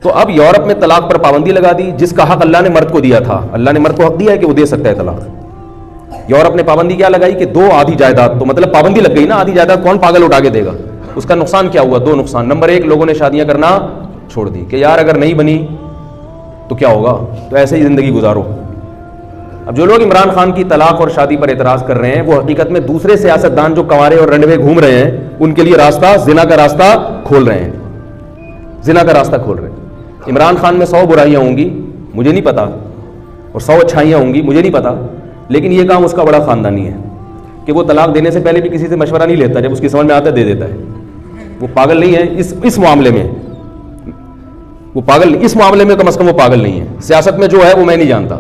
تو اب یورپ میں طلاق پر پابندی لگا دی، جس کا حق اللہ نے مرد کو دیا تھا. اللہ نے مرد کو حق دیا ہے کہ وہ دے سکتا ہے طلاق. یورپ نے پابندی کیا لگائی کہ 2 آدھی جائیداد. تو مطلب پابندی لگ گئی نا, آدھی جائیداد کون پاگل اٹھا کے دے گا؟ اس کا نقصان کیا ہوا؟ 2 نقصان. نمبر 1, لوگوں نے شادیاں کرنا چھوڑ دی کہ یار اگر نہیں بنی تو کیا ہوگا, تو ایسے ہی زندگی گزارو. اب جو لوگ عمران خان کی طلاق اور شادی پر اعتراض کر رہے ہیں وہ حقیقت میں دوسرے سیاستدان جو کنوارے اور رنڈوے گھوم رہے ہیں ان کے لیے راستہ, زنا کا راستہ کھول رہے ہیں. زنا کا راستہ کھول رہے ہیں. عمران خان میں 100 برائیاں ہوں گی, مجھے نہیں پتا, اور 100 اچھائیاں ہوں گی, مجھے نہیں پتا, لیکن یہ کام اس کا بڑا خاندانی ہے کہ وہ طلاق دینے سے پہلے بھی کسی سے مشورہ نہیں لیتا, جب اس کی سمجھ میں آتا ہے دے دیتا ہے. وہ پاگل نہیں ہے اس معاملے میں, وہ پاگل اس معاملے میں کم از کم وہ پاگل نہیں ہے. سیاست میں جو ہے وہ میں نہیں جانتا,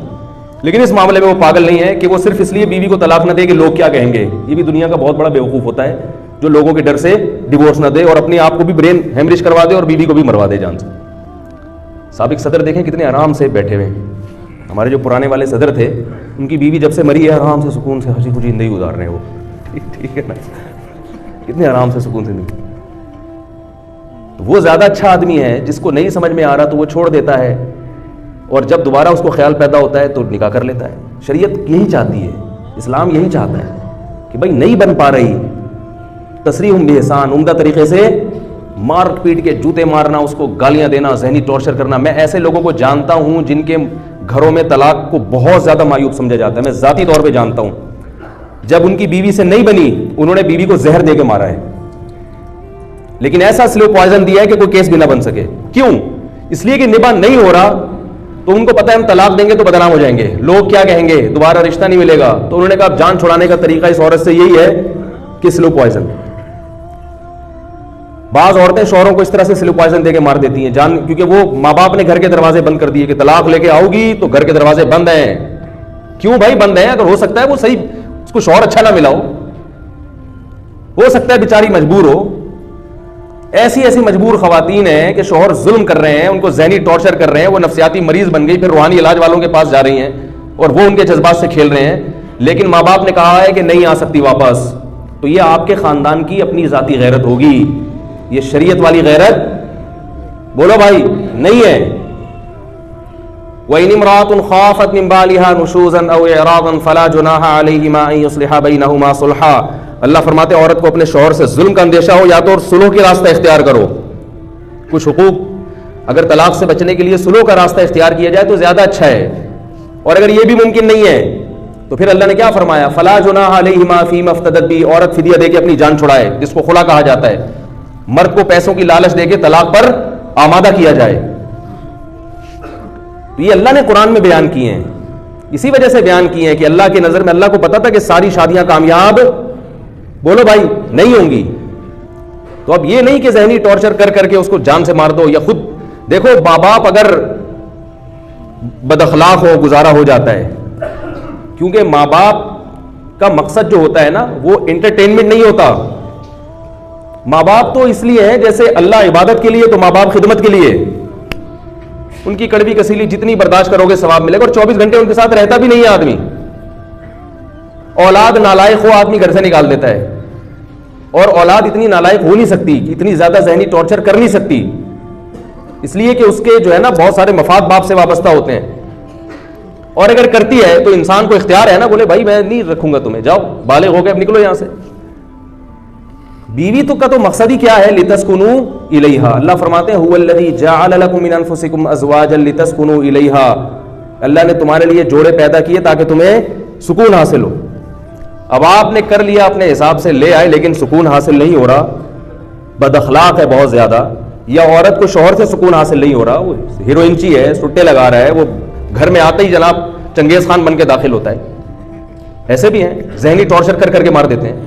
لیکن اس معاملے میں وہ پاگل نہیں ہے کہ وہ صرف اس لیے بیوی کو طلاق نہ دے کہ لوگ کیا کہیں گے. یہ بھی دنیا کا بہت بڑا بیوقوف ہوتا ہے جو لوگوں کے ڈر سے ڈیورس نہ دے اور اپنے آپ کو بھی برین ہیمریج کروا دے اور بیوی کو بھی مروا دے جان سے. سابق صدر دیکھیں کتنے آرام سے بیٹھے ہوئے ہیں. ہمارے جو پرانے والے صدر تھے ان کی بیوی جب سے مری ہے آرام سے سکون سے ہنسی خوشی زندگی گزار رہے ہیں. وہ ٹھیک ہے نا, کتنے آرام سے سکون سے زندگی. تو وہ زیادہ اچھا آدمی ہے جس کو نہیں سمجھ میں آ رہا تو وہ چھوڑ دیتا ہے, اور جب دوبارہ اس کو خیال پیدا ہوتا ہے تو نکاح کر لیتا ہے. شریعت یہی چاہتی ہے, اسلام یہی چاہتا ہے کہ بھائی نہیں بن پا رہی, تسریح بإحسان, عمدہ طریقے سے مار پیٹ کے جوتے مارنا, اس کو گالیاں دینا, ذہنی ٹارچر کرنا. میں ایسے لوگوں کو جانتا ہوں جن کے گھروں میں طلاق کو بہت زیادہ معیوب سمجھا جاتا ہے. میں ذاتی طور پہ جانتا ہوں, جب ان کی بیوی سے نہیں بنی انہوں نے بیوی کو زہر دے کے مارا ہے, لیکن ایسا سلو پوائزن دیا ہے کہ کوئی کیس بھی نہ بن سکے. کیوں؟ اس لیے کہ نباہ نہیں ہو رہا, تو ان کو پتہ ہے ہم طلاق دیں گے تو بدنام ہو جائیں گے, لوگ کیا کہیں گے, دوبارہ رشتہ نہیں ملے گا. تو انہوں نے کہا جان چھڑانے کا طریقہ اس عورت سے یہی ہے کہ سلو پوائزن. بعض عورتیں شوہروں کو اس طرح سے سلو پوائزن دے کے مار دیتی ہیں جان, کیونکہ وہ ماں باپ نے گھر کے دروازے بند کر دیے کہ طلاق لے کے آؤ گی تو گھر کے دروازے بند ہیں. کیوں بھائی بند ہیں؟ اگر ہو سکتا ہے وہ صحیح, اس کو شوہر اچھا نہ ملا ہو سکتا ہے بیچاری مجبور ہو. ایسی مجبور خواتین ہیں کہ شوہر ظلم کر رہے ہیں, ان کو ذہنی ٹارچر کر رہے ہیں, وہ نفسیاتی مریض بن گئی, پھر روحانی علاج والوں کے پاس جا رہی ہیں اور وہ ان کے جذبات سے کھیل رہے ہیں, لیکن ماں باپ نے کہا ہے کہ نہیں آ سکتی واپس. تو یہ آپ کے خاندان کی اپنی ذاتی غیرت ہوگی, یہ شریعت والی غیرت بولو بھائی نہیں ہے. وَإِنِ امْرَأَةٌ خَافَتْ مِنْ بَعْلِهَا نُشُوزًا أَوْ إِعْرَاضًا فَلَا جُنَاحَ عَلَيْهِمَا أَنْ يُصْلِحَا بَيْنَهُمَا صُلْحًا. اللہ فرماتے ہیں عورت کو اپنے شوہر سے ظلم کا اندیشہ ہو یا تو صلح کا راستہ اختیار کرو. کچھ حقوق اگر طلاق سے بچنے کے لیے صلح کا راستہ اختیار کیا جائے تو زیادہ اچھا ہے, اور اگر یہ بھی ممکن نہیں ہے تو پھر اللہ نے کیا فرمایا, فَلَا جُنَاحَ عَلَيْهِمَا فِي مَا افْتَدَتْ بِهِ. عورت فدیہ دے کے اپنی جان چھڑائے, جس کو خلا کہا جاتا ہے. مرد کو پیسوں کی لالچ دے کے طلاق پر آمادہ کیا جائے. تو یہ اللہ نے قرآن میں بیان کیے ہیں, اسی وجہ سے بیان کیے ہیں کہ اللہ کی نظر میں اللہ کو پتا تھا کہ ساری شادیاں کامیاب بولو بھائی نہیں ہوں گی. تو اب یہ نہیں کہ ذہنی ٹارچر کر کر کے اس کو جان سے مار دو, یا خود دیکھو ماں باپ اگر بد اخلاق ہو گزارا ہو جاتا ہے, کیونکہ ماں باپ کا مقصد جو ہوتا ہے نا وہ انٹرٹینمنٹ نہیں ہوتا. ماں باپ تو اس لیے ہے جیسے اللہ عبادت کے لیے تو ماں باپ خدمت کے لیے. ان کی کڑوی کسیلی جتنی برداشت کرو گے ثواب ملے گا, اور 24 گھنٹے ان کے ساتھ رہتا بھی نہیں ہے آدمی. اولاد نالائق ہو آدمی گھر سے نکال دیتا ہے, اور اولاد اتنی نالائق ہو نہیں سکتی, اتنی زیادہ ذہنی ٹارچر کر نہیں سکتی, اس لیے کہ اس کے جو ہے نا بہت سارے مفاد باپ سے وابستہ ہوتے ہیں. اور اگر کرتی ہے تو انسان کو اختیار ہے نا, بولے بھائی میں نہیں رکھوں گا تمہیں, جاؤ بالغ ہو گئے اب نکلو یہاں سے. بیوی تو کا تو مقصد ہی کیا ہے, لتسکنوا الیہا. اللہ فرماتے ہیں هو الذی جعل لکم من انفسکم ازواجا لتسکنوا الیہا. اللہ نے تمہارے لیے جوڑے پیدا کیے تاکہ تمہیں سکون حاصل ہو. اب آپ نے کر لیا اپنے حساب سے لے آئے, لیکن سکون حاصل نہیں ہو رہا, بد اخلاق ہے بہت زیادہ, یا عورت کو شوہر سے سکون حاصل نہیں ہو رہا, وہ ہیروئنچی ہے, سٹے لگا رہا ہے, وہ گھر میں آتے ہی جناب چنگیز خان بن کے داخل ہوتا ہے. ایسے بھی ہیں ذہنی ٹارچر کر کر کے مار دیتے ہیں.